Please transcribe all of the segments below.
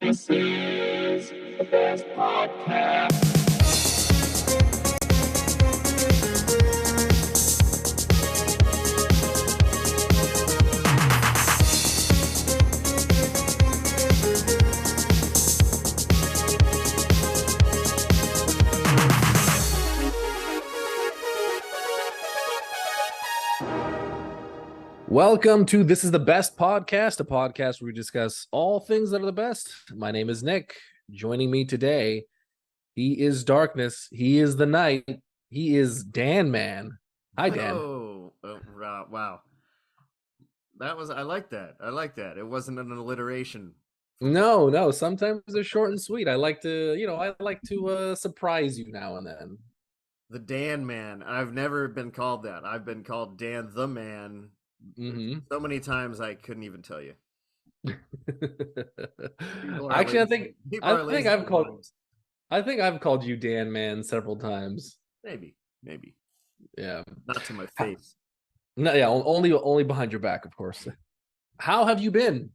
This is the best podcast. Welcome to This is the Best Podcast, a podcast where we discuss all things that are the best. My name is Nick. Joining me today, he is darkness. He is the night. He is Dan Man. Hi, Dan. Wow. I like that. It wasn't an alliteration. No. Sometimes they're short and sweet. I like to surprise you now and then. The Dan Man. I've never been called that. I've been called Dan the Man. So many times I couldn't even tell you. Actually, I think I've called you Dan Man several times. Maybe. Yeah. Not to my face. No, yeah, only behind your back, of course. How have you been?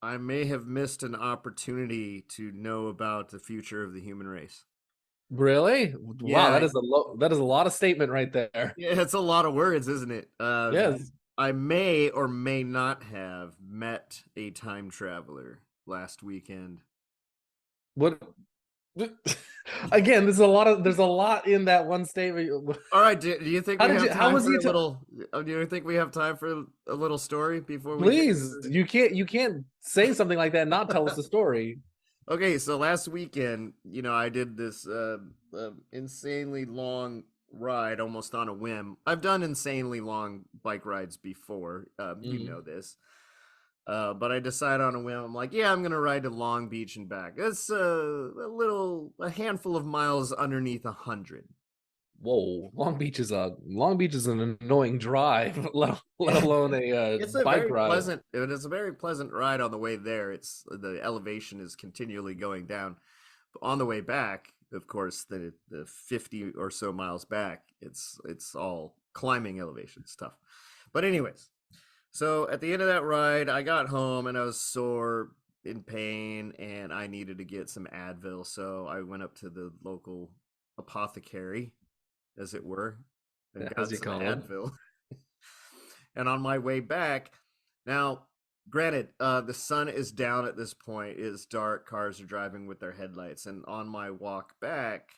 I may have missed an opportunity to know about the future of the human race. Really? Yeah, wow, that is a lot of statement right there. Yeah, it's a lot of words, isn't it? Yes. I may or may not have met a time traveler last weekend. What? Again, there's a lot in that one statement. All right, do you think How we did have you- how time was for he a ta- little? Do you think we have time for a little story before we? Please, you can't say something like that and not tell us the story. Okay, so last weekend, I did this insanely long ride almost on a whim. I've done insanely long bike rides before. You know this. But I decided on a whim. I'm like, yeah, I'm gonna ride to Long Beach and back. It's a handful of miles underneath 100. Whoa, Long Beach is an annoying drive, let alone a It's a bike very ride. pleasant. It is a very pleasant ride on the way there. It's the elevation is continually going down. But on the way back, of course, the 50 or so miles back, it's all climbing elevation stuff. But anyways, so at the end of that ride, I got home and I was sore, in pain, and I needed to get some Advil. So I went up to the local apothecary, as it were, and got As you some call it. Advil. And on my way back, now, granted, the sun is down at this point. It's dark. Cars are driving with their headlights. And on my walk back,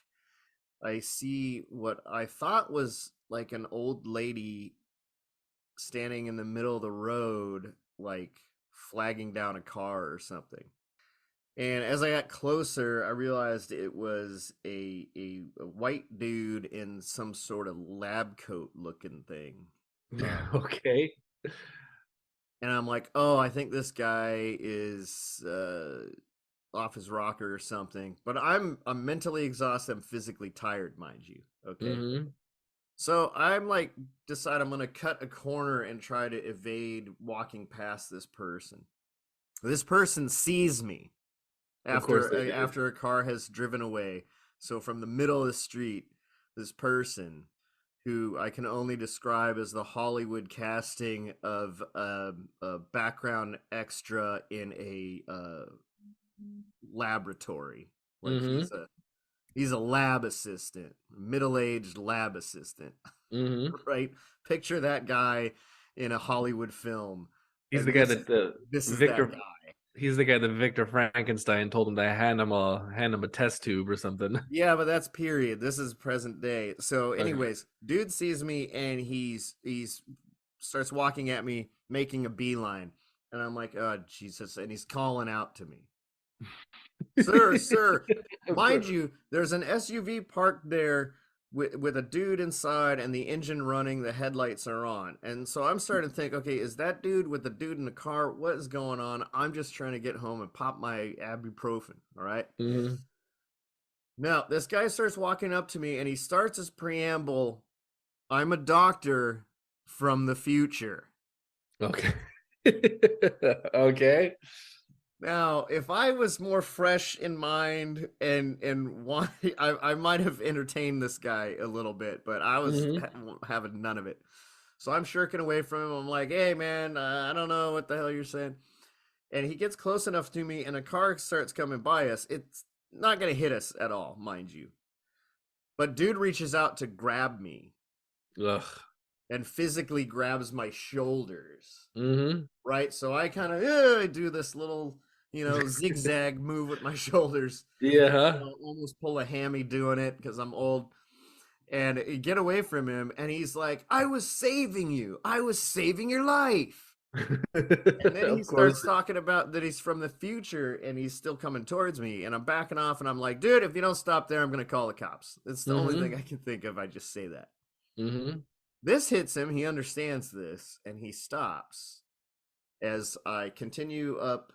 I see what I thought was like an old lady standing in the middle of the road, like flagging down a car or something. And as I got closer, I realized it was a white dude in some sort of lab coat looking thing. Okay. And I'm like, oh, I think this guy is off his rocker or something. But I'm mentally exhausted. I'm physically tired, mind you. Okay. Mm-hmm. So I'm like, decide I'm gonna cut a corner and try to evade walking past this person. This person sees me Of course they do. after a car has driven away. So from the middle of the street, this person, who I can only describe as the Hollywood casting of a background extra in a laboratory. Like he's a lab assistant, middle-aged lab assistant, right? Picture that guy in a Hollywood film. He's And the guy this is Victor. that guy. He's the guy that Victor Frankenstein told him to hand him a test tube or something. Yeah, but that's period. This is present day. So, Okay. anyways, dude sees me and he's starts walking at me, making a beeline, and I'm like, oh Jesus! And he's calling out to me, sir. Mind you, there's an SUV parked there with a dude inside and the engine running, the headlights are on. And so I'm starting to think, okay, is that dude with the dude in the car? What is going on? I'm just trying to get home and pop my ibuprofen, all right? Mm-hmm. Now, this guy starts walking up to me and he starts his preamble, I'm a doctor from the future. Okay. Okay. Now, if I was more fresh in mind and why I might have entertained this guy a little bit, but I was having none of it. So I'm shirking away from him. I'm like, hey man, I don't know what the hell you're saying. and he gets close enough to me, and a car starts coming by us. It's not going to hit us at all, mind you. But dude reaches out to grab me. Ugh. And physically grabs my shoulders. Mm-hmm. Right? So I kind of do this little, zigzag move with my shoulders. Yeah. Almost pull a hammy doing it because I'm old. And get away from him. And he's like, I was saving you. I was saving your life. And then he starts talking about that he's from the future and he's still coming towards me. And I'm backing off and I'm like, dude, if you don't stop there, I'm going to call the cops. It's the only thing I can think of. I just say that. Mm-hmm. This hits him. He understands this, and he stops as I continue up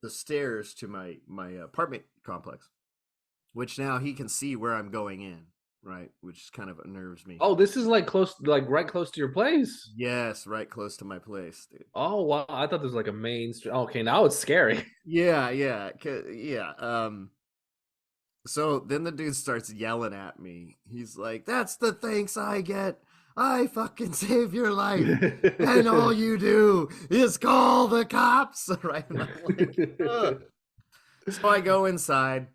the stairs to my apartment complex, which now he can see where I'm going in, right? Which kind of unnerves me. Oh, this is like right close to your place. Yes, right close to my place, dude. Oh wow, I thought this was like a main street. Okay, now it's scary. Yeah. So then the dude starts yelling at me. He's like, "That's the thanks I get. I fucking save your life, and all you do is call the cops." Right? And I'm like, ugh. So I go inside.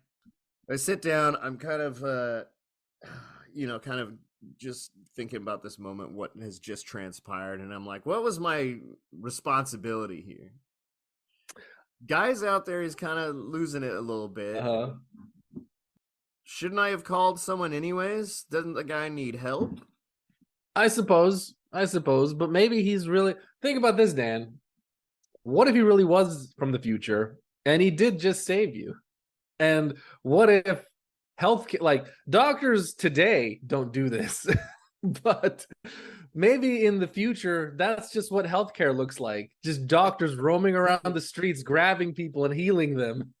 I sit down. I'm kind of, kind of just thinking about this moment, what has just transpired, and I'm like, what was my responsibility here? Guy's out there. He's kind of losing it a little bit. Shouldn't I have called someone anyways? Doesn't the guy need help? I suppose, but maybe he's really think about this, Dan. What if he really was from the future and he did just save you? And what if like doctors today don't do this, but maybe in the future that's just what healthcare looks like. Just doctors roaming around the streets, grabbing people and healing them.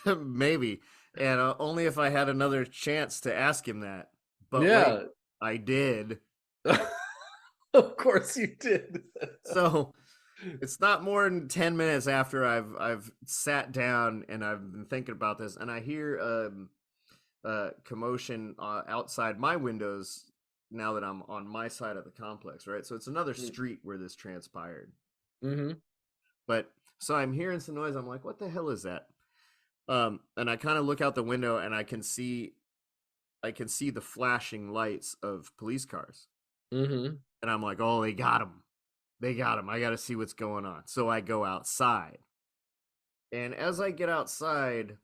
Maybe. And only if I had another chance to ask him that. But yeah, wait, I did. Of course you did. So it's not more than 10 minutes after I've sat down and I've been thinking about this, and I hear commotion outside my windows now that I'm on my side of the complex, right? So it's another street where this transpired. Mm-hmm. But so I'm hearing some noise. I'm like, what the hell is that? And I kind of look out the window and I can see the flashing lights of police cars. Mm-hmm. And I'm like, oh, they got him. I got to see what's going on. So I go outside. And as I get outside,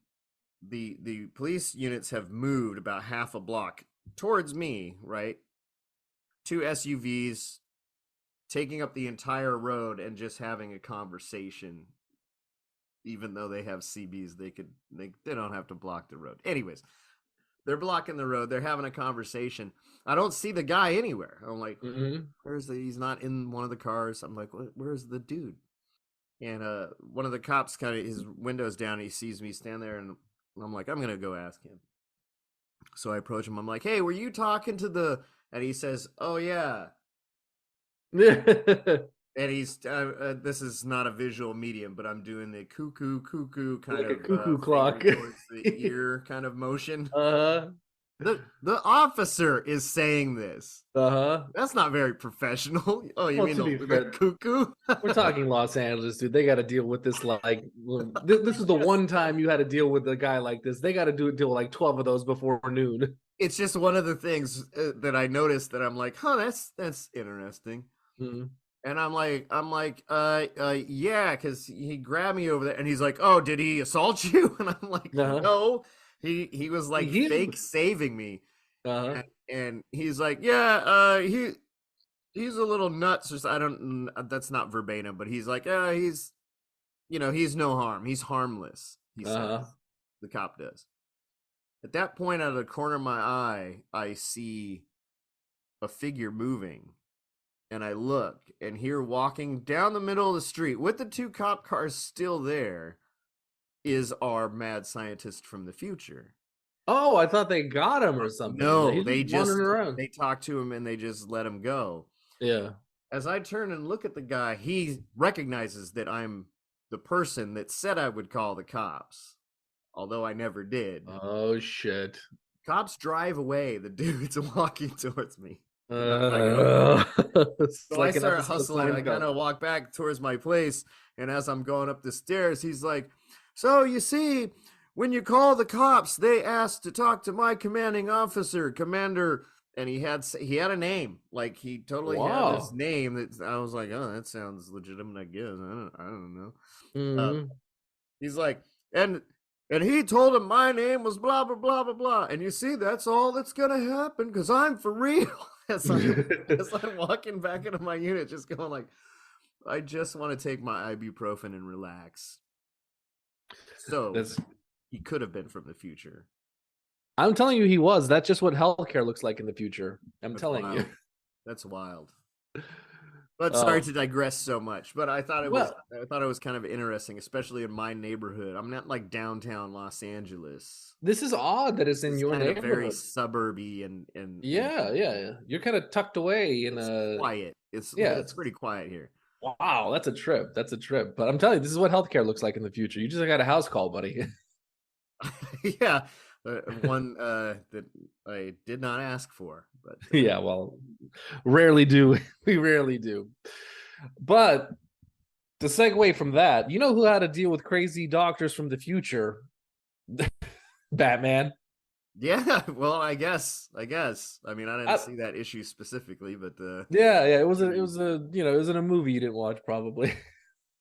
the police units have moved about half a block towards me, right? 2 SUVs taking up the entire road and just having a conversation. Even though they have CBs, they don't have to block the road. Anyways, they're blocking the road. They're having a conversation. I don't see the guy anywhere. I'm like, he's not in one of the cars. I'm like, where's the dude? And one of the cops kind of, his window's down. He sees me stand there, and I'm like, I'm going to go ask him. So I approach him. I'm like, hey, were you talking to the, and he says, oh yeah. And he's, this is not a visual medium, but I'm doing the cuckoo kind like of a cuckoo clock towards the ear kind of motion. Uh-huh. The officer is saying this. Uh-huh. That's not very professional. Oh, you mean the cuckoo? We're talking Los Angeles, dude. They got to deal with this like this is the one time you had to deal with a guy like this. They got to deal with like 12 of those before noon. It's just one of the things that I noticed that I'm like, huh, that's interesting. Mm-hmm. And I'm like, yeah, because he grabbed me over there, and he's like, oh, did he assault you? And I'm like, no, he was like fake saving me, and he's like, yeah, he's a little nuts. Or I don't, that's not verbatim, but he's like, he's no harm, he's harmless. He says, the cop does. At that point, out of the corner of my eye, I see a figure moving. And I look, and here walking down the middle of the street with the 2 cop cars still there is our mad scientist from the future. Oh, I thought they got him or something. No, they talked to him and they just let him go. Yeah. As I turn and look at the guy, he recognizes that I'm the person that said I would call the cops, although I never did. Oh, shit. Cops drive away. The dude's walking towards me. So I start hustling. I kind of walk back towards my place, And as I'm going up the stairs, he's like, "So you see, when you call the cops, they ask to talk to my commanding officer, Commander." And he had a name, like he totally had this Wow. name that I was like, "Oh, that sounds legitimate, I guess. I don't know." Mhm. He's like, and he told him my name was blah blah blah blah blah. And you see, that's all that's gonna happen because I'm for real. as I'm walking back into my unit, just going like, I just want to take my ibuprofen and relax. So That's he could have been from the future. I'm telling you, he was. That's just what healthcare looks like in the future. I'm That's telling you. wild. That's wild. But sorry Oh, to digress so much. But I thought well, it was kind of interesting, especially in my neighborhood. I'm not like downtown Los Angeles. this is odd that it's This in is your kind of very neighborhood. suburby and Yeah, yeah. You're kind of tucked away in it's a quiet. It's yeah, it's pretty quiet here. wow, that's a trip. That's a trip. But I'm telling you, this is what healthcare looks like in the future. You just got a house call, buddy. Yeah, one that I did not ask for, but Yeah, well, rarely do. We rarely do. But to segue from that, you know who had to deal with crazy doctors from the future? Batman. yeah. Well, I mean, I didn't I, see that issue specifically, but yeah, yeah. I It mean, was a it was in a movie you didn't watch probably.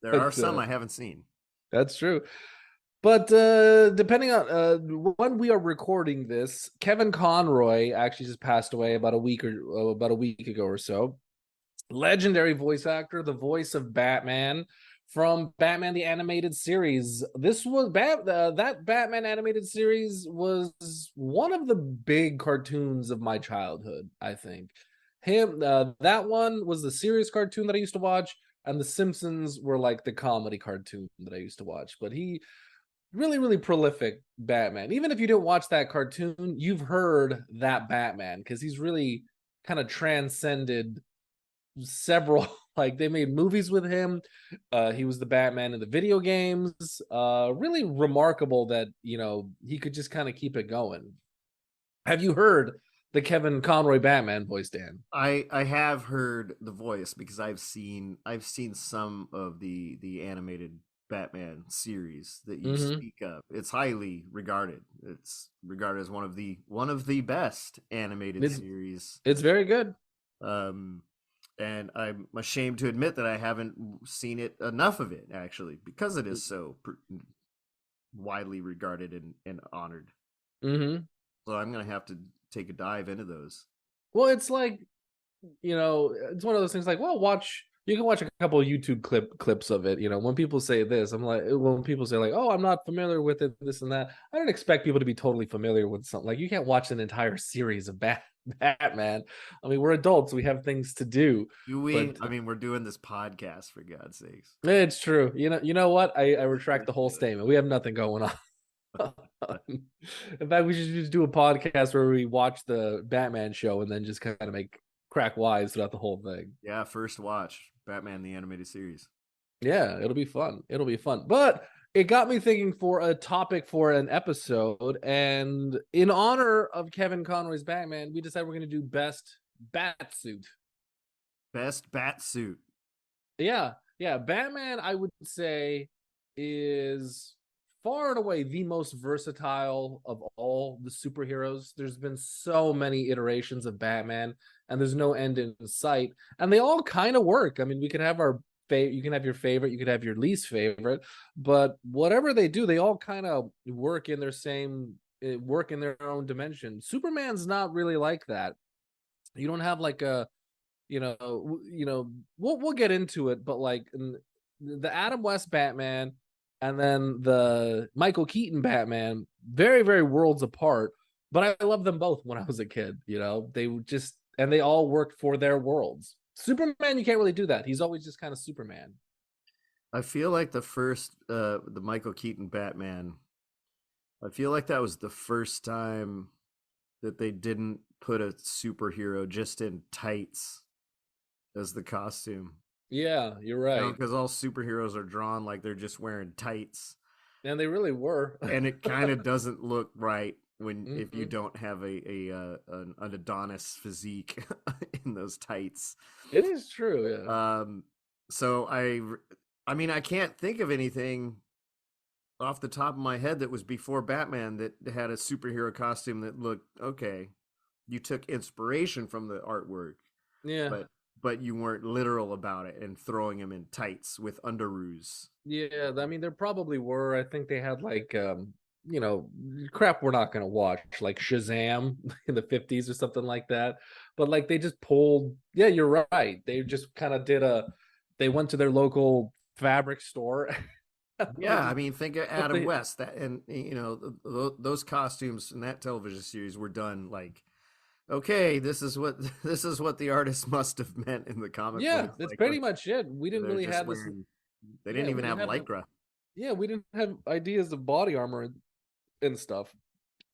there are But some I haven't seen. that's true. But depending on when we are recording this, Kevin Conroy actually just passed away about a week ago or so. Legendary voice actor, the voice of Batman from Batman the Animated Series. That Batman animated series was one of the big cartoons of my childhood, I think. That one was the serious cartoon that I used to watch, and The Simpsons were like the comedy cartoon that I used to watch. But he really prolific Batman. Even if you didn't watch that cartoon, you've heard that Batman because he's really kind of transcended several like they made movies with him. He was the Batman in the video games. Really remarkable that he could just kind of keep it going. Have you heard the Kevin Conroy Batman voice, Dan? I have heard the voice because I've seen some of the animated Batman series that you Mm-hmm. speak of. It's highly regarded. It's regarded as one of the best animated It's series. it's very good. Um, and I'm ashamed to admit that I haven't seen it enough of it actually because it is so widely regarded and honored. Mm-hmm. So I'm gonna have to take a dive into those. Well, it's like it's one of those things like, well, you can watch a couple of YouTube clips of it. When people say this, when people say like, oh, I'm not familiar with it, this and that, I don't expect people to be totally familiar with something. Like, you can't watch an entire series of Batman. I mean, we're adults, we have things to do. Do we? But I mean, we're doing this podcast for God's sakes. it's true. You know what? I It's retract the whole ridiculous. statement. We have nothing going on. In fact, we should just do a podcast where we watch the Batman show and then just kind of make crack wise throughout the whole thing. Yeah, first watch Batman the Animated Series. Yeah, it'll be fun. It'll be fun. But it got me thinking for a topic for an episode. And in honor of Kevin Conroy's Batman, we decided we're going to do best Batsuit. Best Batsuit. Yeah, yeah. Batman, I would say, is far and away the most versatile of all the superheroes. There's been so many iterations of Batman, and there's no end in sight. And they all kind of work. I mean, we could have you can have your favorite, you could have your least favorite, but whatever they do, they all kind of work in work in their own dimension. Superman's not really like that. You don't have like a we'll get into it, but like the Adam West Batman and then the Michael Keaton Batman, very, very worlds apart. But I loved them both when I was a kid. They all worked for their worlds. Superman, you can't really do that. He's always just kind of Superman. I feel like the Michael Keaton Batman. I feel like that was the first time that they didn't put a superhero just in tights as the costume. Yeah, you're right. Because all superheroes are drawn like they're just wearing tights, And they really were. and it kind of doesn't look right if you Mm-mm. don't have an Adonis physique in those tights. It is true. Yeah. So I mean, I can't think of anything off the top of my head that was before Batman that had a superhero costume that looked okay. You took inspiration from the artwork, Yeah. but you weren't literal about it and throwing him in tights with underoos. Yeah, I mean there probably were. I think they had like you know, crap we're not gonna watch, like Shazam in the 50s or something like that. But like they just pulled, yeah, you're right. They just kind of did a they went to their local fabric store. They Yeah, I just mean, think of put Adam the West. That and those costumes in that television series were done like, okay, this is what this is what the artist must have meant in the comic yeah, books. that's Like pretty much it. We didn't they're really just have this. wearing. They Yeah, didn't we even didn't have have lycra. yeah, we didn't have ideas of body armor and stuff.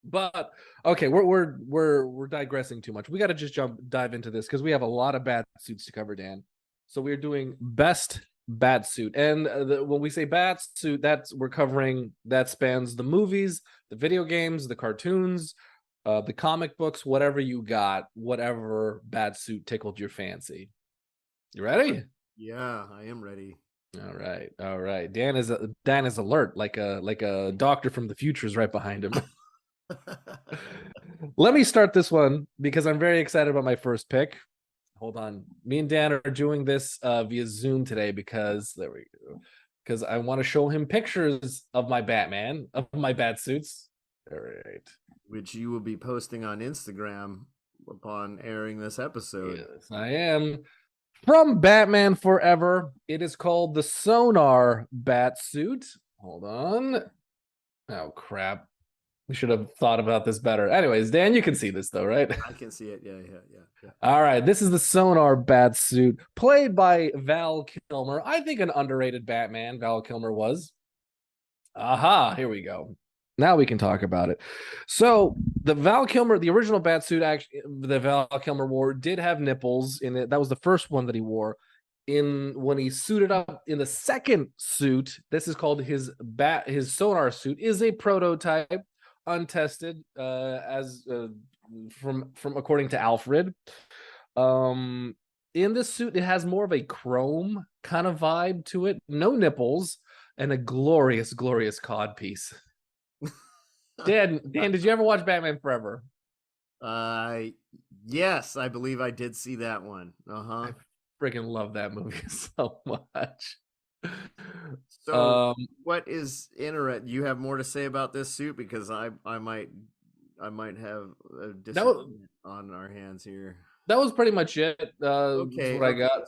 But okay, we're digressing too much. We got to just dive into this because we have a lot of bat suits to cover, Dan. So we're doing best bat suit, and when we say bat suit, that's we're covering that spans the movies, the video games, the cartoons, the comic books, whatever you got, whatever bat suit tickled your fancy. You ready? Yeah, I am ready. All right, all right. Dan is alert, like a doctor from the future is right behind him. Let me start this one because I'm very excited about my first pick. Hold on. Me and Dan are doing this via Zoom today because there we go. Because I want to show him pictures of my Batman, of my bat suits. All right. Which you will be posting on Instagram upon airing this episode. Yes, I am. From Batman Forever, it is called the Sonar Bat Suit. Hold on. Oh, crap. We should have thought about this better. Anyways, Dan, you can see this though, right? I can see it. Yeah. All right, this is the Sonar Batsuit, played by Val Kilmer. I think an underrated Batman. Val Kilmer was. Aha, here we go. Now we can talk about it. So the Val Kilmer, the original Batsuit, actually, the Val Kilmer wore did have nipples in it. That was the first one that he wore. In when he suited up in the second suit, this is called his sonar suit, is a prototype, untested, as from according to Alfred. Um, in this suit, it has more of a chrome kind of vibe to it. No nipples and a glorious, glorious cod piece. Dan, did you ever watch Batman Forever? Uh, yes, I believe I did see that one. I freaking love that movie so much. So, Um, what is interesting? You have more to say about this suit because I might have a that was disagreement on our hands here. that was pretty much it. That's Okay, what I okay. got.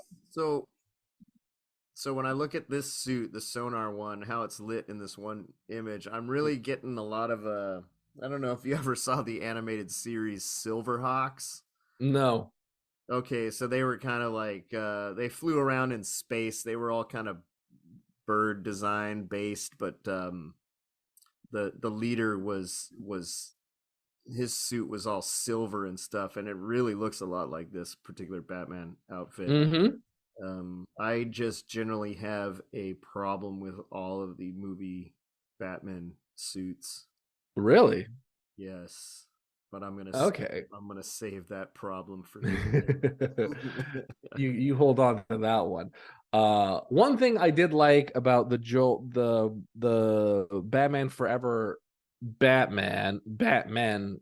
So when I look at this suit, the sonar one, how it's lit in this one image, I'm really getting a lot of I don't know if you ever saw the animated series Silverhawks. No. Okay, so they were kind of like they flew around in space. They were all kind of bird design based, but the leader was his suit was all silver and stuff, and it really looks a lot like this particular Batman outfit. Mm-hmm. I just generally have a problem with all of the movie Batman suits. Really? Yes, but Okay. I'm gonna save that problem for You hold on to that one. One thing I did like about the Batman Forever Batman,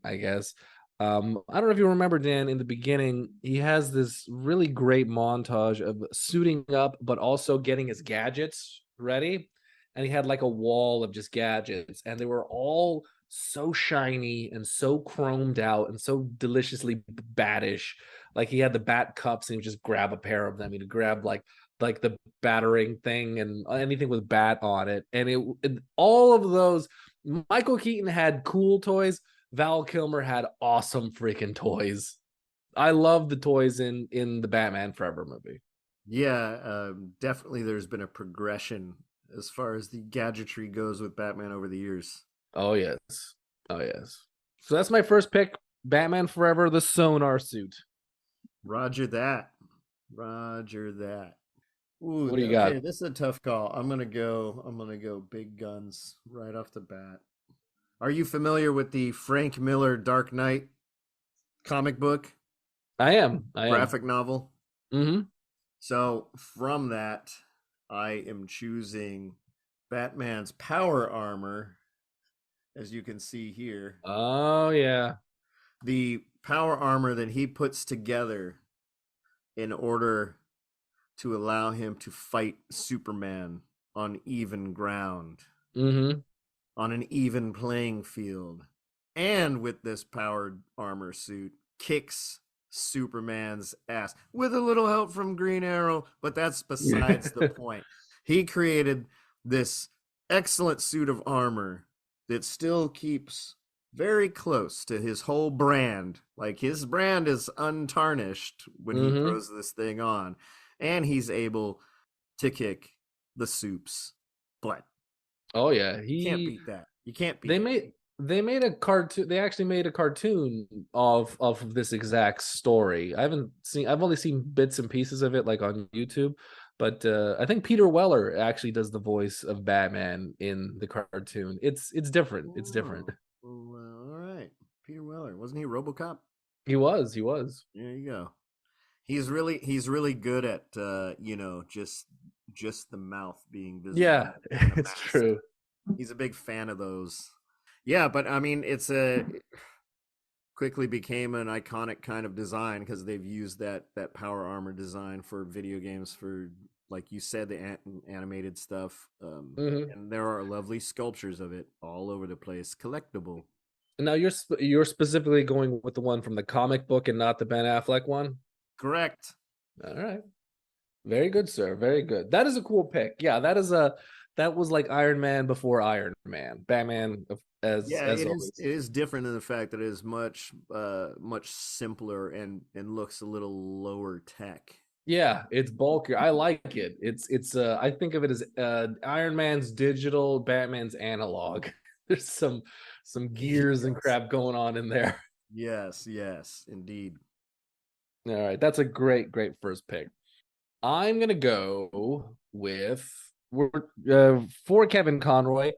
I guess. I don't know if you remember, Dan, in the beginning, he has this really great montage of suiting up, but also getting his gadgets ready. And he had like a wall of just gadgets, and they were all so shiny and so chromed out and so deliciously batish. Like he had the bat cups, and he would just grab a pair of them. He'd grab like the battering thing and anything with bat on it. And all of those, Michael Keaton had cool toys. Val Kilmer had awesome freaking toys. I love the toys in the Batman Forever movie. Yeah, definitely. There's been a progression as far as the gadgetry goes with Batman over the years. Oh yes. Oh yes. So that's my first pick, Batman Forever, the sonar suit. Roger that. Roger that. Ooh, What do you okay, got? this is a tough call. I'm gonna go big guns right off the bat. Are you familiar with the Frank Miller Dark Knight comic book, I am. graphic novel? Mm-hmm. So from that, I am choosing Batman's power armor, as you can see here. Oh yeah. The power armor that he puts together in order to allow him to fight Superman on even ground, Mm-hmm. on an even playing field. And with this powered armor suit, kicks Superman's ass with a little help from Green Arrow, but that's besides the point. He created this excellent suit of armor that still keeps very close to his whole brand. Like his brand is untarnished when he Mm-hmm. throws this thing on, and he's able to kick the soup's butt. Oh yeah. You can't beat that. You can't beat They it. made a cartoon. They actually made a cartoon of this exact story. I've only seen bits and pieces of it like on YouTube, but I think Peter Weller actually does the voice of Batman in the cartoon. It's different. It's different. Well, all right. Peter Weller, wasn't he RoboCop? He was. There you go. He's really good at just the mouth being visible Yeah, in the it's mask. true. He's a big fan of those. Yeah, but I mean, it quickly became an iconic kind of design because they've used that power armor design for video games for, like you said, the animated stuff. Hmm. And there are lovely sculptures of it all over the place, collectible. Now you're specifically going with the one from the comic book and not the Ben Affleck one. Correct. All right. Very good, sir. Very good. That is a cool pick. Yeah, that was like Iron Man before Iron Man. Batman Yeah, as it is. always. It is different in the fact that it is much simpler and looks a little lower tech. Yeah, it's bulkier. I like it. It's I think of it as Iron Man's digital, Batman's analog. There's some gears and Yes, crap going on in there. yes, indeed. All right, that's a great first pick. I'm gonna go with for Kevin Conroy,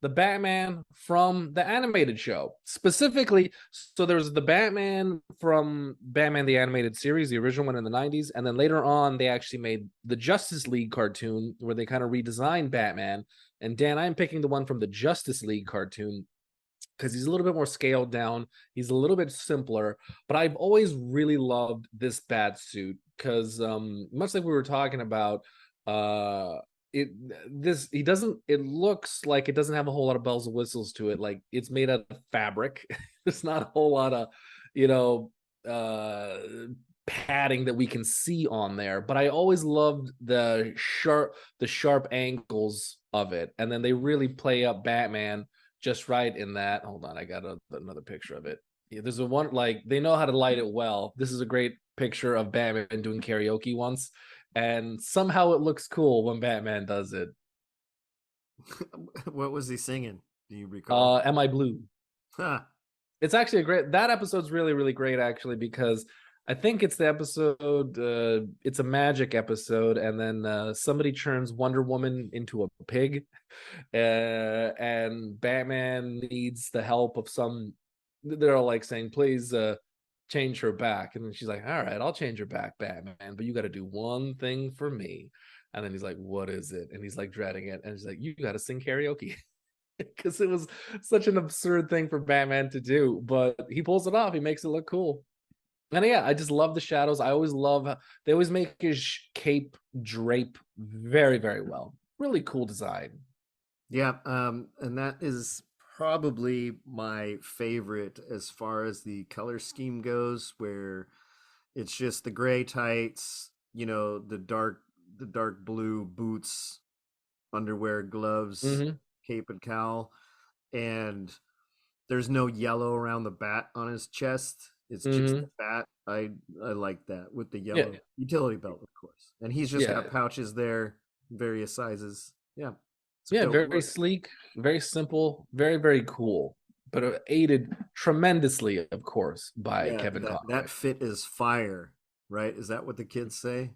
the Batman from the animated show. Specifically, so there's the Batman from Batman the Animated Series, the original one in the 90s, and then later on they actually made the Justice League cartoon where they kind of redesigned Batman. And Dan, I'm picking the one from the Justice League cartoon because he's a little bit more scaled down. He's a little bit simpler, but I've always really loved this bat suit because much like we were talking about, uh it this he doesn't it looks like it doesn't have a whole lot of bells and whistles to it. Like it's made out of fabric. There's not a whole lot of, you know, uh padding that we can see on there, but I always loved the sharp angles of it, and then they really play up Batman just right in that. Hold on, I got another picture of it. Yeah, there's a one, like they know how to light it well. This is a great picture of Batman doing karaoke once, and somehow it looks cool when Batman does it. What was he singing? Do you recall? Am I Blue? Huh. It's actually a great, that episode's really great actually, because I think it's the episode, it's a magic episode, and then somebody turns Wonder Woman into a pig, and Batman needs the help of some, they're all like saying, please change her back. And then she's like, all right, I'll change her back, Batman, but you got to do one thing for me. And then he's like, what is it? And he's like dreading it. And he's like, you got to sing karaoke. Because it was such an absurd thing for Batman to do, but he pulls it off. He makes it look cool. And yeah, I just love the shadows. I always love how they always make his cape drape very well. Really cool design. Yeah, and that is probably my favorite as far as the color scheme goes, where it's just the gray tights, the dark blue boots, underwear, gloves, Hmm. cape and cowl, and there's no yellow around the bat on his chest. It's just the Hmm. bat. I like that with the Yeah, yellow utility belt, of course. And he's just yeah, got pouches there, various sizes. Yeah, it's a yeah. dope Very look. sleek, very simple, very cool. But aided tremendously, of course, by Yeah, Kevin that Conroy. fit is fire, right? Is that what the kids say?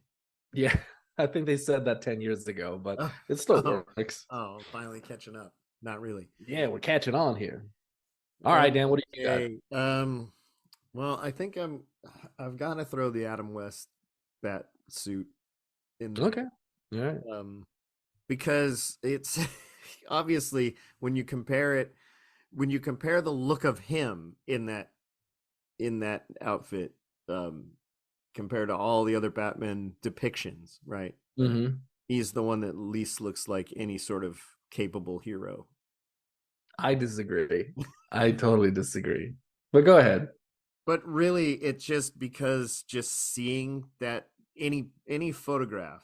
Yeah, I think they said that 10 years ago, but Oh, it still oh, works. oh, finally catching up. Not really. Yeah, we're catching on here. All right, Dan, what do you got? Okay. Well, I think I've got to throw the Adam West bat suit in there. Okay. All right. because it's obviously when you compare the look of him in that outfit, compared to all the other Batman depictions, right? Hmm. He's the one that least looks like any sort of capable hero. I disagree. I totally disagree. But go ahead. But really, it's just because just seeing that any photograph,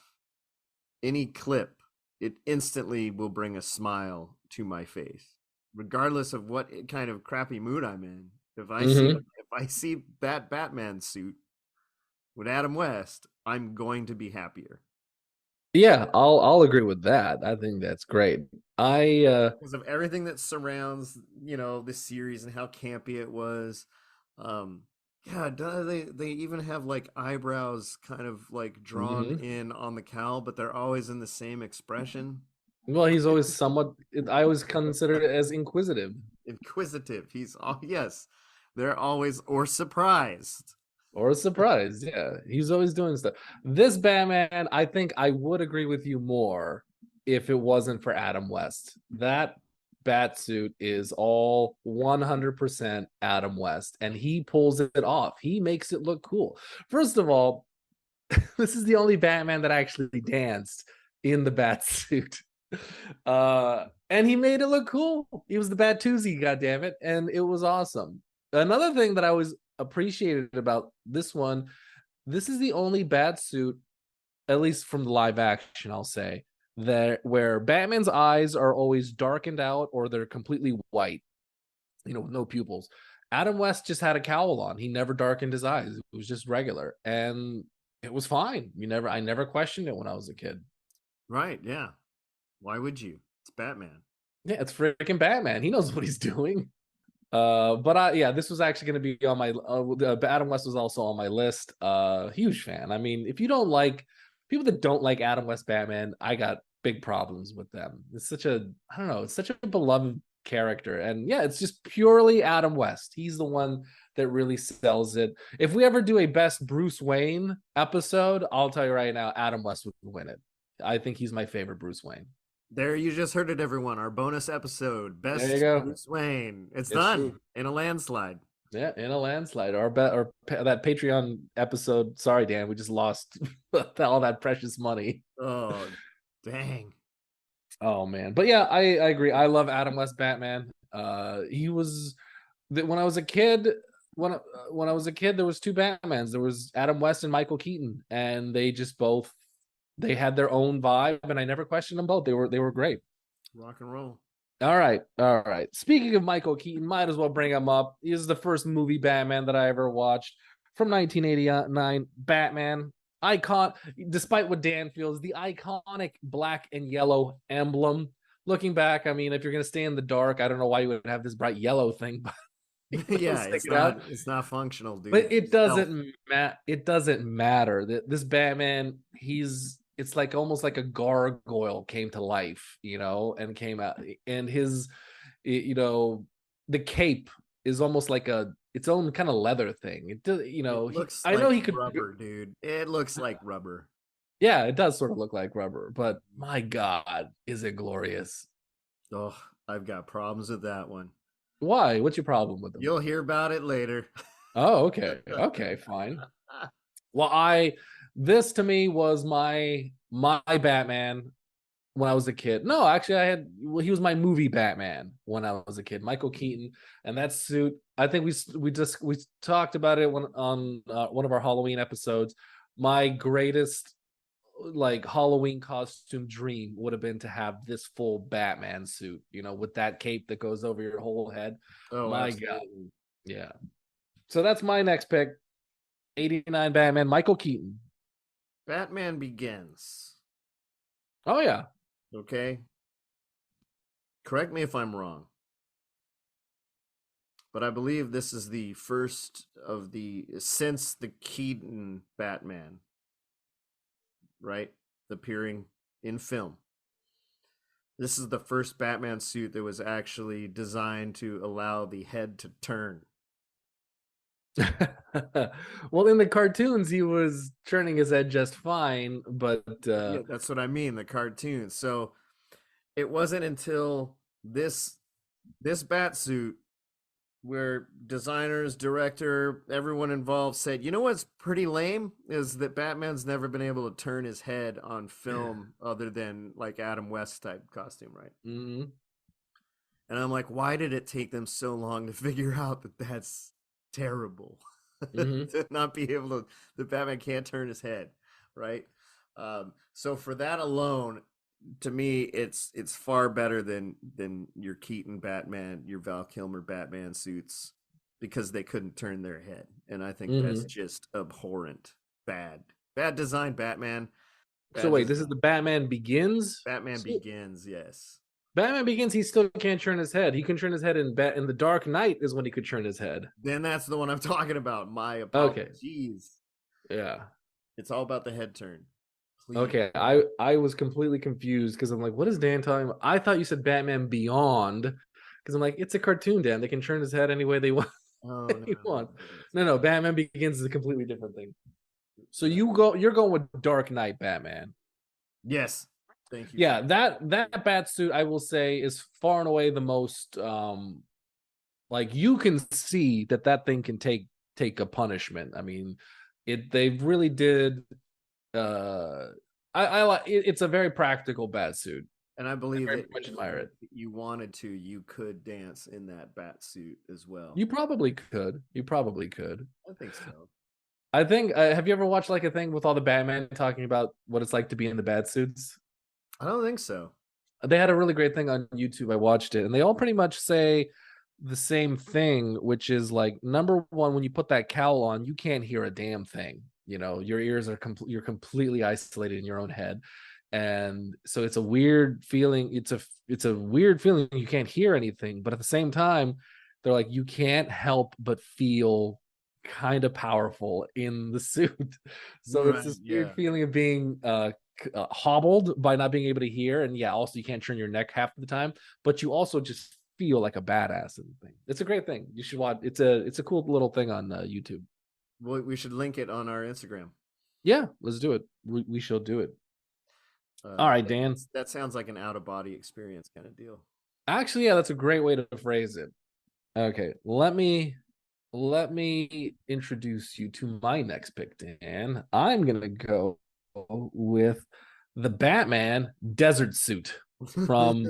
any clip, it instantly will bring a smile to my face, regardless of what kind of crappy mood I'm in. Hmm. If I see that Batman suit with Adam West, I'm going to be happier Yeah, I'll agree with that. I think that's great. I because of everything that surrounds, this series and how campy it was. Um, yeah, they even have like eyebrows kind of like drawn mhm. in on the cowl, but they're always in the same expression. Well, he's always somewhat I always consider it as inquisitive Inquisitive. Yes, they're always or surprised. or surprised. Yeah, he's always doing stuff. This Batman, I think I would agree with you more if it wasn't for Adam West. That Batsuit is all 100% Adam West, and he pulls it off. He makes it look cool. First of all, this is the only Batman that actually danced in the bat suit. And he made it look cool. He was the Bat-Toozy, goddammit, and it was awesome. Another thing that I was appreciated about this one, this is the only bat suit, at least from the live action, I'll say, that where Batman's eyes are always darkened out or they're completely white, no pupils. Adam West just had a cowl on. He never darkened his eyes. It was just regular. And it was fine. I never questioned it when I was a kid. Right, yeah. Why would you? It's Batman. Yeah, it's freaking Batman. He knows what he's doing. Yeah, this was actually going to be on my Adam West was also on my list. Huge fan. I mean, if you don't like people that don't like Adam West Batman, I got big problems with them. It's such a I don't know, it's such a beloved character. And yeah, it's just purely Adam West. He's the one that really sells it. If we ever do a best Bruce Wayne episode, I'll tell you right now, Adam West would win it. I think he's my favorite Bruce Wayne. There, you just heard it, everyone. Our bonus episode, There you Best go. Bruce Wayne. It's It's done true. in a landslide. Yeah, in a landslide. That Patreon episode. Sorry, Dan, we just lost all that precious money. Oh, dang. Oh man, but yeah, I agree. I love Adam West Batman. He was when I was a kid. When I was a kid, there was two Batmans. There was Adam West and Michael Keaton, and they just both they had their own vibe, and I never questioned them both. They were great. Rock and roll. All right, all right. Speaking of Michael Keaton, might as well bring him up. He is the first movie Batman that I ever watched from 1989. Batman icon, despite what Dan feels, the iconic black and yellow emblem. Looking back, I mean, if you're gonna stay in the dark, I don't know why you would have this bright yellow thing, but Yeah, stick it out. it's not functional, dude. But it Stealth. doesn't It doesn't matter. That this Batman, it's like almost like a gargoyle came to life, and came out, and the cape is almost like its own kind of leather thing. It does, It looks I know like he could. rubber, dude. It looks like rubber. Yeah, it does sort of look like rubber, but my God, is it glorious? Oh, I've got problems with that one. Why? What's your problem with them? You'll hear about it later. Oh, okay, fine. Well, this to me was my Batman when I was a kid. No, actually, he was my movie Batman when I was a kid. Michael Keaton, and that suit. I think we talked about it on one of our Halloween episodes. My greatest like Halloween costume dream would have been to have this full Batman suit, with that cape that goes over your whole head. Oh, My absolutely. God, yeah. So that's my next pick. 89 Batman, Michael Keaton. Batman Begins. Oh yeah. Okay. Correct me if I'm wrong, but I believe this is the first of since the Keaton Batman, right? Appearing in film. This is the first Batman suit that was actually designed to allow the head to turn. Well, in the cartoons, he was turning his head just fine, but Yeah, that's what I mean, the cartoon. So it wasn't until this bat suit where designers, director, everyone involved said, you know what's pretty lame is that Batman's never been able to turn his head on film other than like Adam West type costume, right? Mhm. And I'm like, why did it take them so long to figure out that that's terrible? Mhm. To not be able to, the Batman can't turn his head, right? So for that alone, to me, it's far better than your Keaton Batman, your Val Kilmer Batman suits, because they couldn't turn their head, and I think that's Mhm. just abhorrent, bad design, Batman, So bad wait, this is design. the Batman Begins Batman suit? Begins, yes. Batman Begins, he still can't turn his head. He can turn his head in the Dark Knight is when he could turn his head. Then that's the one I'm talking about. My Okay. apologies. Yeah. It's all about the head turn. Please. Okay. I was completely confused because I'm like, what is Dan talking about? I thought you said Batman Beyond because I'm like, it's a cartoon, Dan. They can turn his head any way they want. Oh no, They no, no, want. no, no. No, Batman Begins is a completely different thing. So No. you're going with Dark Knight Batman. Yes. Thank you for Yeah, that bat suit I will say is far and away the most like you can see that thing can take a punishment. I mean, they really did I like it's a very practical bat suit. And I I believe very that much if admire it. you wanted to, you could dance in that bat suit as well. You probably could. You probably could. I think so. I think have you ever watched like a thing with all the Batman talking about what it's like to be in the bat suits? I don't think so. They had a really great thing on YouTube. I watched it, and they all pretty much say the same thing, which is like number one, when you put that cowl on, you can't hear a damn thing. You know, your ears are you're completely isolated in your own head, and so it's a weird feeling. It's a weird feeling. You can't hear anything, but at the same time, they're like you can't help but feel kind of powerful in the suit. So it's Right. this weird Yeah. feeling of being hobbled by not being able to hear, and yeah, also you can't turn your neck half the time, but you also just feel like a badass in the thing. It's a great thing. You should watch. It's a cool little thing on YouTube. Well, we should link it on our Instagram. Yeah, let's do it. We shall do it. All right, Dan. That sounds like an out of body experience kind of deal. Actually, yeah, that's a great way to phrase it. Okay, let me introduce you to my next pick, Dan. I'm gonna go with the Batman Desert Suit from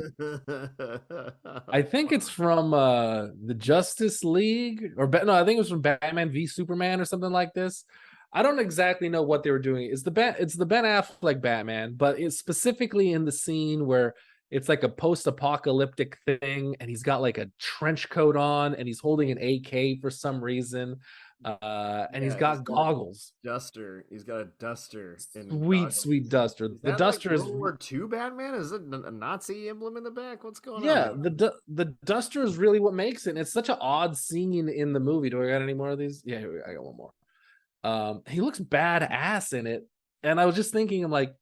I think it's from the Justice League no, I think it was from Batman v Superman or something like this. I don't exactly know what they were doing. It's the Ben Affleck Batman, but it's specifically in the scene where it's like a post-apocalyptic thing, and he's got like a trench coat on, and he's holding an AK for some reason, and he's Yeah, he's got got a goggles. duster. He's got a duster and Sweet, goggles. sweet duster. Is The that like duster is World War II Batman? Is it a Nazi emblem in the back? What's going on yeah, there? the duster is really what makes it. And it's such an odd scene in the movie. Do I got any more of these? Yeah, I got one more. He looks badass in it, and I was just thinking, I'm like,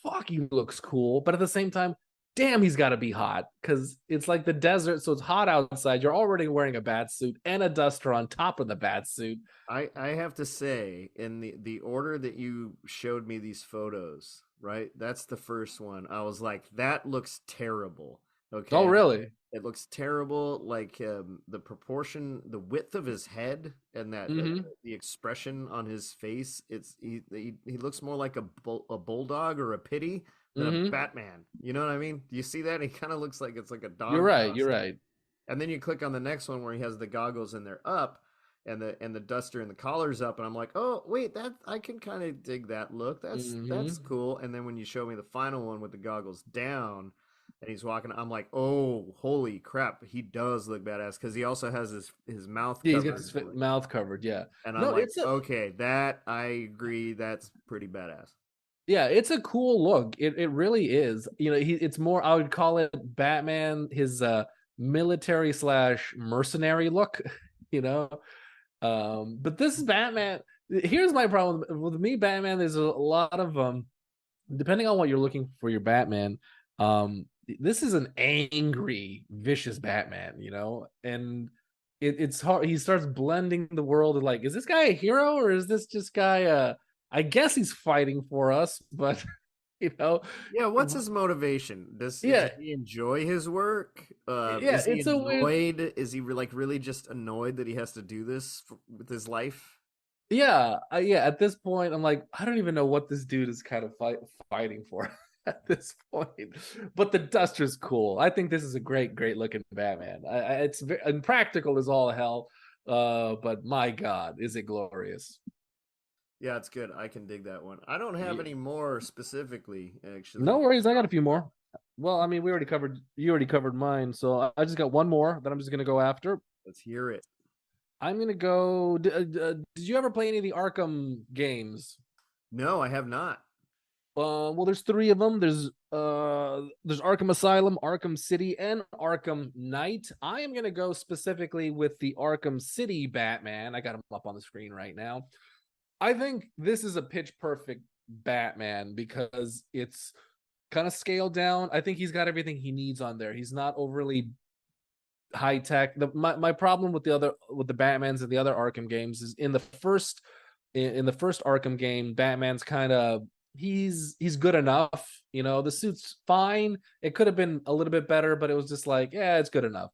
fuck, he looks cool, but at the same time, damn, he's got to be hot because it's like the desert, so it's hot outside. You're already wearing a bat suit and a duster on top of the bat suit. I have to say, in the order that you showed me these photos, right? That's the first one. I was like, that looks terrible. Oh, Okay. really? It looks terrible. Like the proportion, the width of his head, and that Mm-hmm. the expression on his face. He looks more like a bulldog or a pity than a Mm-hmm. Batman. You know what I mean? Do you see that? He kind of looks like it's like a You're dog right. You're costume. right. And then you click on the next one where he has the goggles and they're up, and the duster and the collar's up, and I'm like, oh wait, that I can kind of dig that look. That's Mm-hmm. cool. And then when you show me the final one with the goggles down, and he's walking, I'm like, oh holy crap, he does look badass because he also has his mouth Yeah, he's got covered, his mouth covered. Yeah. and I'm No, like, it's a okay, that I agree, that's pretty badass. yeah, it's a cool look. It really is. You know, it's more I would call it Batman, his military slash mercenary look, you know. But this is Batman. Here's my problem with me, Batman. There's a lot of depending on what you're looking for your Batman, this is an angry, vicious Batman, you know, and it's hard. He starts blending the world. Like, is this guy a hero or is this just guy? I guess he's fighting for us, but you know, Yeah, what's his motivation? Does yeah, he enjoy his work? yeah. Is he It's a weird. annoyed? Is he like really just annoyed that he has to do this with his life? Yeah, yeah. At this point, I'm like, I don't even know what this dude is kind of fighting for at this point. But the Duster's cool. I think this is a great looking Batman. It's impractical as all hell, but my God, is it glorious? Yeah, it's good. I can dig that one. I don't have Yeah. any more specifically, No actually. worries, I got a few more. Well, I mean, we already covered. You already covered mine, so I just got one more that I'm just gonna go after. Let's hear it. I'm gonna go. Did you ever play any of the Arkham games? No, I have not. Well, there's three of them. There's Arkham Asylum, Arkham City, and Arkham Knight. I am gonna go specifically with the Arkham City Batman. I got him up on the screen right now. I think this is a pitch perfect Batman because it's kind of scaled down. I think he's got everything he needs on there. He's not overly high tech. My problem with the Batmans and the other Arkham games is in the first Arkham game, Batman's kind of he's good enough. You know, the suit's fine. It could have been a little bit better, but it was just like, yeah, it's good enough.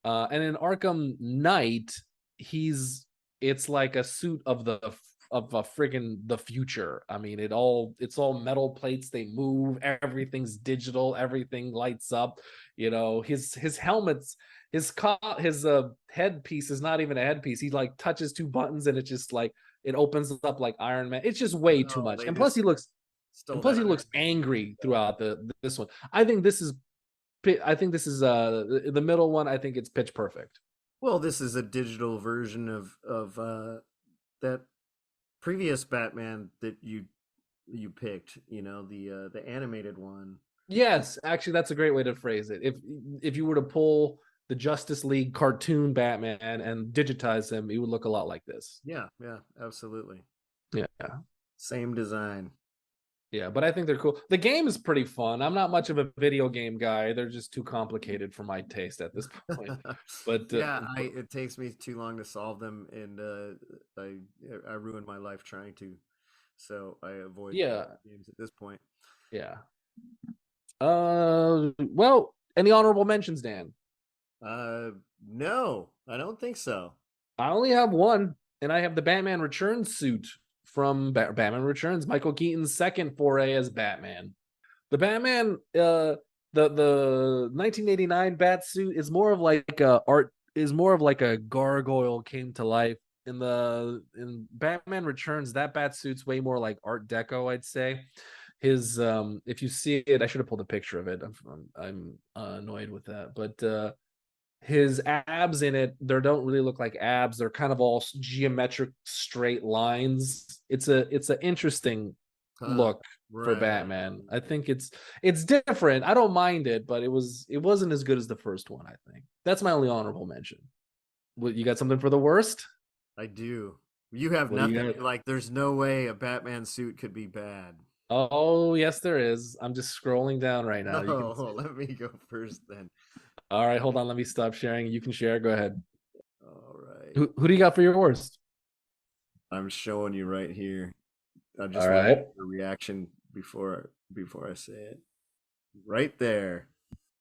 And in Arkham Knight, he's it's like a suit of a friggin' the future. I mean, it's all metal plates. They move. Everything's digital. Everything lights up. You know, his helmets, his headpiece is not even a headpiece. He like touches two buttons and it just like it opens up like Iron Man. It's just way too Oh, much. they And just stole plus that he Iron looks Man angry stuff. throughout this one. I think this is the middle one. I think it's pitch perfect. Well, this is a digital version of that previous Batman that you picked. You know, the animated one. Yes, actually, that's a great way to phrase it. If you were to pull the Justice League cartoon Batman and digitize him, he would look a lot like this. Yeah, yeah, absolutely. Yeah, Same design. yeah. But I think they're cool. The game is pretty fun. I'm not much of a video game guy. They're just too complicated for my taste at this point. But Yeah, it takes me too long to solve them, and I ruin my life trying to. So I avoid yeah, games at this point. yeah. Well, any honorable mentions, Dan? No, I don't think so. I only have one, and I have the Batman Returns suit from Batman Returns, Michael Keaton's second foray as Batman. The Batman, the 1989 bat suit is more of like a art is more of like a gargoyle came to life. In Batman Returns, that bat suit's way more like Art Deco, I'd say. His if you see it, I should have pulled a picture of it. I'm annoyed with that, but his abs in it, they don't really look like abs. They're kind of all geometric straight lines. It's an interesting Huh. look for Right. Batman. I think it's different. I don't mind it, but it wasn't as good as the first one, I think. That's my only honorable mention. What, you got something for the worst? I do. You have What do you nothing. got? You're like, there's no way a Batman suit could be bad. Oh, yes, there is. I'm just scrolling down right now. You can see Oh, it. let me go first then. All right, hold on. Let me stop sharing. You can share. Go ahead. All right. Who do you got for your worst? I'm showing you right here. I All just want to right. get your reaction before I say it. Right there.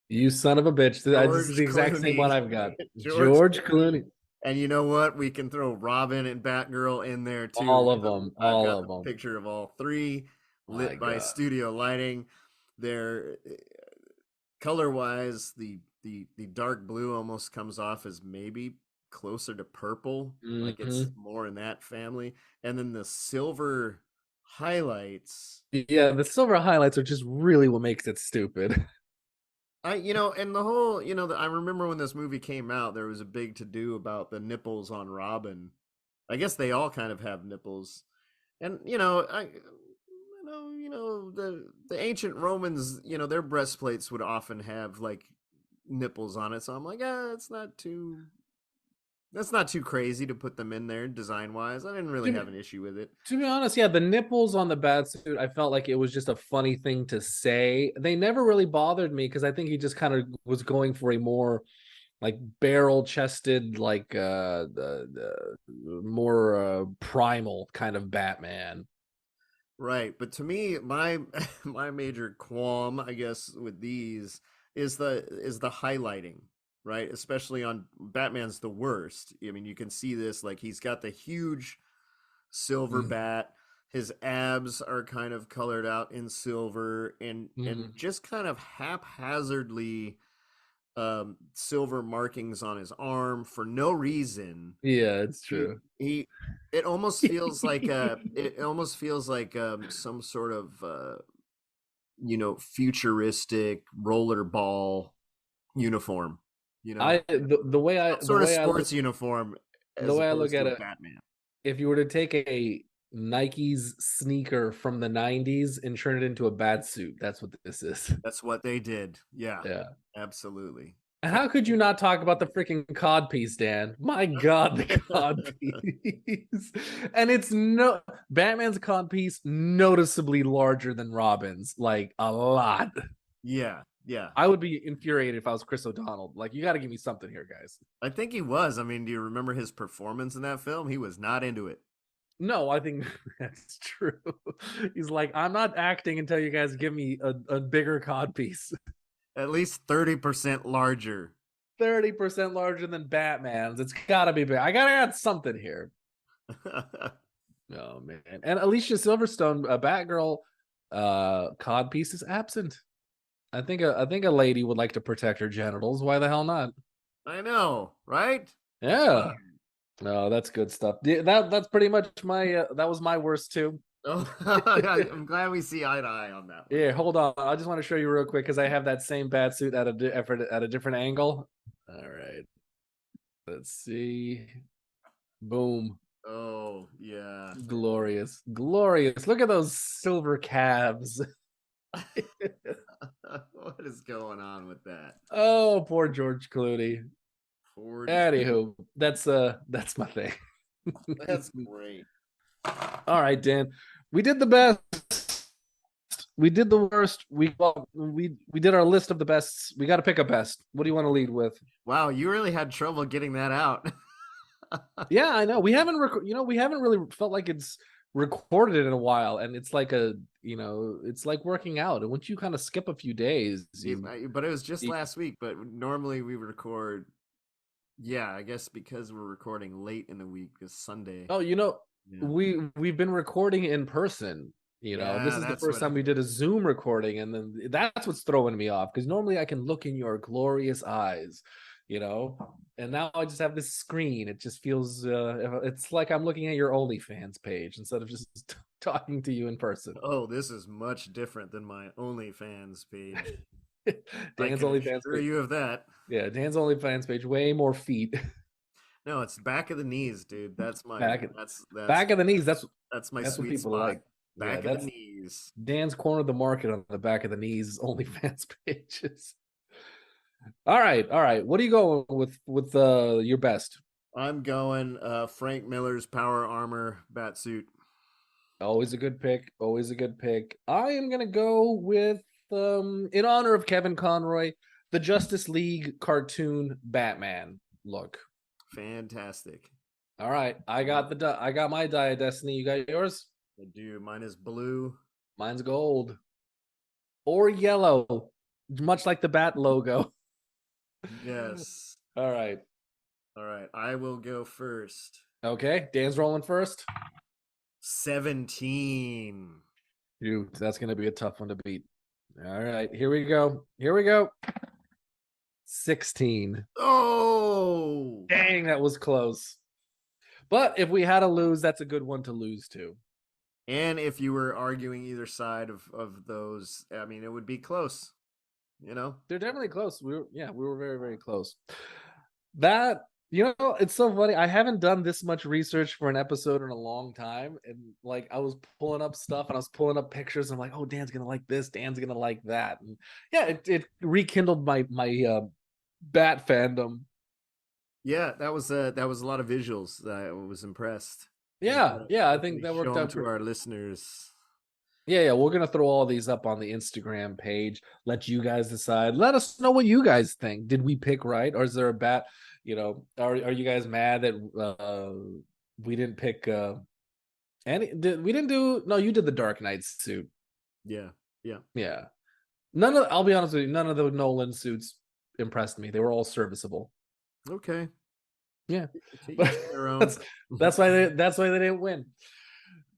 You son of a bitch. This is George the exact same Clooney. one I've got. George George Clooney. Clooney. And you know what? We can throw Robin and Batgirl in there too. All of them. I've All got of the them. picture of all three My lit by God. studio lighting. They're color wise, the dark blue almost comes off as maybe closer to purple, like it's Hmm. more in that family. And then the silver highlights. Yeah, the silver highlights are just really what makes it stupid. And the whole, I remember when this movie came out, there was a big to do about the nipples on Robin. I guess they all kind of have nipples, and the ancient Romans, their breastplates would often have like nipples on it. So I'm like, that's not too crazy to put them in there design wise. I didn't really To be, have an issue with it. to be honest, yeah, the nipples on the Batsuit, I felt like it was just a funny thing to say. They never really bothered me because I think he just kind of was going for a more like barrel chested, like the more primal kind of Batman. Right, but to me, my my major qualm, I guess, with these is the highlighting, right? Especially on Batman's the worst. I mean, you can see this, like he's got the huge silver Mm. bat. His abs are kind of colored out in silver, and Mm. just kind of haphazardly silver markings on his arm for no reason. Yeah, it's he true. he it almost feels like some sort of futuristic rollerball uniform, The some sort of way I look sports uniform the as way I look opposed at to a it, Batman. if you were to take a Nike's sneaker from the 90s and turn it into a Batsuit, that's what this is. That's what they did. Yeah, Yeah. absolutely. And how could you not talk about the freaking cod piece, Dan? My God, the cod piece. And it's no Batman's cod piece noticeably larger than Robin's, like a lot. Yeah, yeah. I would be infuriated if I was Chris O'Donnell. Like, you got to give me something here, guys. I think he was. I mean, do you remember his performance in that film? He was not into it. No, I think that's true. He's like, I'm not acting until you guys give me a bigger cod piece. At least 30% larger. 30% larger than Batman's. It's gotta be big. I gotta add something here. Oh man. And Alicia Silverstone, a Batgirl cod piece is absent. I think a lady would like to protect her genitals. Why the hell not? I know, right? Yeah. No, that's good stuff. That's pretty much my that was my worst too. Oh, I'm glad we see eye to eye on that one. Yeah, hold on. I just want to show you real quick because I have that same Batsuit at a different angle. All right. Let's see. Boom. Oh, yeah. Glorious. Glorious. Look at those silver calves. What is going on with that? Oh, poor George Clooney. Poor Anywho, that's my thing. That's great. All right, Dan. We did the best. We did the worst. We did our list of the bests. We got to pick a best. What do you want to lead with? Wow, you really had trouble getting that out. Yeah, I know. We haven't we haven't really felt like it's recorded in a while, and it's like it's like working out. And once you kind of skip a few days, But it was just you last week. But normally we record. Yeah, I guess because we're recording late in the week, because Sunday. oh, Yeah, we've been recording in person. This yeah, is the that's first what. time we did a Zoom recording, and then that's what's throwing me off because normally I can look in your glorious eyes, and now I just have this screen. It just feels it's like I'm looking at your OnlyFans page instead of just talking to you in person. Oh, this is much different than my OnlyFans page. I Dan's can OnlyFans assure page. you of that. Yeah, Dan's OnlyFans page, way more feet. No, it's back of the knees, dude. back That's back of the knees. that's my That's what sweet people spot. like. Yeah, Back of the that's knees. Dan's corner of the market on the back of the knees OnlyFans pages. All right, all right. What are you going with your best? I'm going Frank Miller's Power Armor Batsuit. Always a good pick. Always a good pick. I am gonna go with in honor of Kevin Conroy, the Justice League cartoon Batman look. Fantastic. All right, I got my Die of Destiny. You got yours? I do. Mine is blue. Mine's gold or yellow, much like the Bat logo. Yes. All right. All right. I will go first. Okay, Dan's rolling first. 17. Dude, that's gonna be a tough one to beat. All right, here we go. Here we go. 16. Oh. Dang, that was close. But if we had to lose, that's a good one to lose to. And if you were arguing either side of those, I mean, it would be close. They're definitely close. We were very, very close. That it's so funny. I haven't done this much research for an episode in a long time. And like I was pulling up stuff and I was pulling up pictures. And I'm like, oh, Dan's gonna like this, Dan's gonna like that. And yeah, it rekindled my bat fandom. Yeah, that was a lot of visuals. I was impressed. Yeah, I think Hopefully that worked show 'em out to our listeners. Yeah, we're gonna throw all these up on the Instagram page. Let you guys decide. Let us know what you guys think. Did we pick right, or is there a bat? Are you guys mad that we didn't pick any? We didn't do? No, you did the Dark Knight suit. Yeah. Yeah, I'll be honest with you. None of the Nolan suits impressed me. They were all serviceable. Okay. Yeah, To but each their own. that's why they didn't win.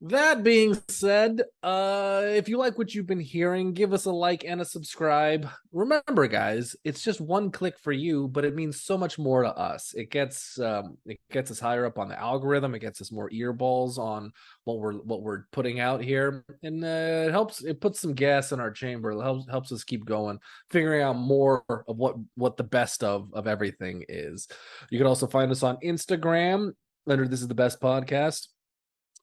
That being said, if you like what you've been hearing, give us a like and a subscribe. Remember, guys, it's just one click for you, but it means so much more to us. It gets us higher up on the algorithm. It gets us more earballs on what we're putting out here, and it helps. It puts some gas in our chamber. It helps us keep going, figuring out more of what the best of everything is. You can also find us on Instagram under This Is the Best Podcast.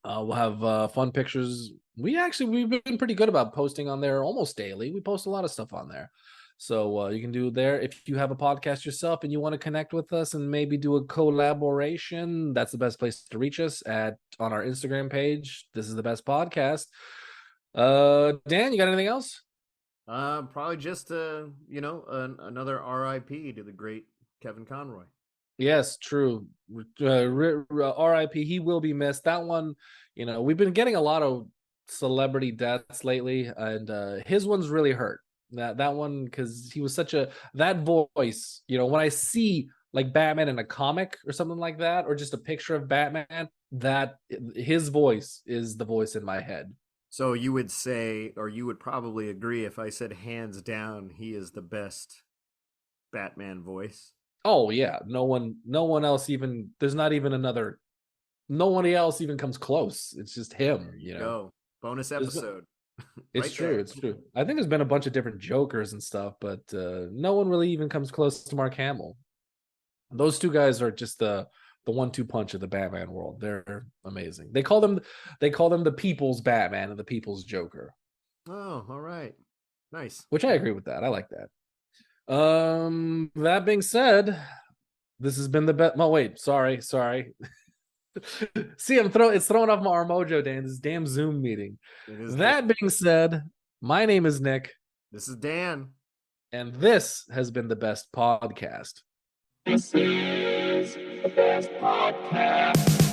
We'll have fun pictures. We've been pretty good about posting on there almost daily. We post a lot of stuff on there. So you can do there. If you have a podcast yourself and you want to connect with us and maybe do a collaboration, that's the best place to reach us on our Instagram page. This is the best podcast. Dan, you got anything else? Probably just another RIP to the great Kevin Conroy. Yes, true. R.I.P. He will be missed. That one, we've been getting a lot of celebrity deaths lately, and his one's really hurt. That one, because he was that voice. When I see like Batman in a comic or something like that, or just a picture of Batman, that his voice is the voice in my head. So you would say, or you would probably agree, if I said hands down, he is the best Batman voice. Oh yeah, no one else even. There's not even another. Nobody else even comes close. It's just him. Go bonus episode. It's right true. there. It's true. I think there's been a bunch of different Jokers and stuff, but no one really even comes close to Mark Hamill. Those two guys are just the 1-2 punch of the Batman world. They're amazing. They call them the people's Batman and the people's Joker. Oh, all right, nice. Which I agree with that. I like that. That being said, this has been the best. Oh, wait, sorry. See, it's throwing off our mojo, Dan. This damn Zoom meeting. That being said, my name is Nick. This is Dan. And this has been the best podcast. This is the best podcast.